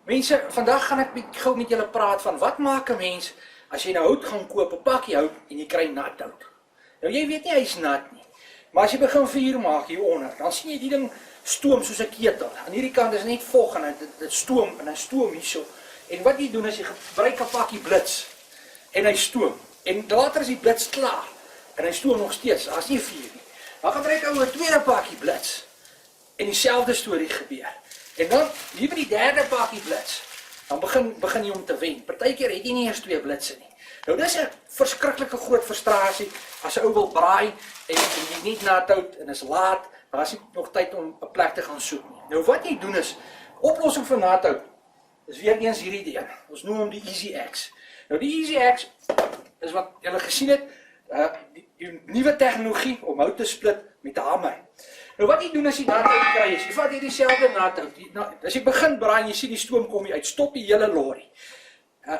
Mense, vandag gaan ek gou met julle praat van wat maak 'n mens as jy nou hout gaan koop, 'n pakkie hout en jy kry nat hout. Nou jy weet nie hy's nat nie. Maar as jy begin vuur maak hieronder, dan sien jy die ding stoom soos 'n ketel. Aan hierdie kant is net vog en dit stoom en hy stoom hierso. En wat jy doen is jy gebruik 'n pakkie blits en hy stoom. En later is die blits klaar en hy stoom nog steeds. Daar's nie vuur nie. Dan gebruik ou 'n tweede pakkie blits en dieselfde storie gebeur. En dan hier by die derde pakkie blits, dan begin jy om te wen. Partykeer het jy nie eers 2 blitse nie. Nou dis 'n verskriklike groot frustrasie as 'n ou wil braai en jy nie nat hout en is laat, maar as jy nog tyd om 'n plek te gaan soek nie. Nou wat jy doen is, oplossing vir nat hout is weer eens hierdie ding. Ons noem hom die Easy Axe. Nou die Easy Axe is wat julle gesien het, die nuwe tegnologie om hout te split met 'n hamer. Nou wat jy doen as jy nat hout kry is, jy vat hierdie selfde nat hout. As jy begin braai en jy sien die stoom kom uit, stop die hele lorry.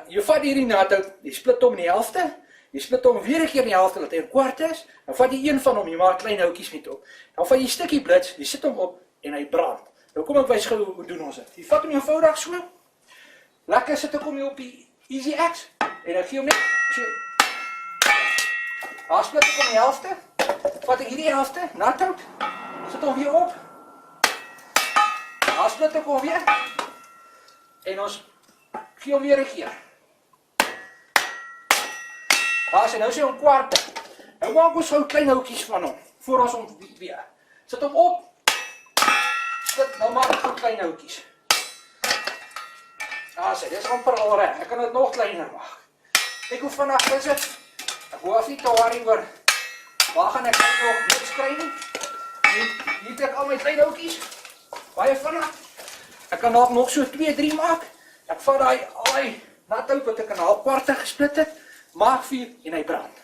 Jy vat hierdie nat hout, jy split hom in die helfte, jy split hom weer 'n keer in die helfte dat hy 'n kwart is, dan vat jy een van hom, jy maak klein houtjies met hom. Dan vat jy 'n stukkie blits, jy sit hom op en hy brand. Nou kom ek wys gou hoe doen ons dit. Jy vat hom eenvoudig so. Lekker sit ek hom hier op die Easy Axe en dan gee hom net so. Daar split ek hom in die helfte. Vat ek hierdie helfte, nat hout, sit hom weer op. Daar split ek hom weer. En ons gee hom weer 'n keer. Daar sien nou sy 'n kwart. Nou maak ons gou klein houtjies van hom voor ons hom weer. Sit hom op. Nou maak ek gou klein houtjies. Daar sien, dis amper al reg. Ek kan dit nog kleiner maak. Kyk hoe vinnig is dit. Ek hoef nie te worry oor waar gaan ek nog niks kry nie. Hier trek al my klein houtjies. Baie vinnig. Ek kan dalk nog so 2, 3 maak. Ek vat daai nat hout wat ek in halfkwarte gesplit het, maak vuur en hy brand.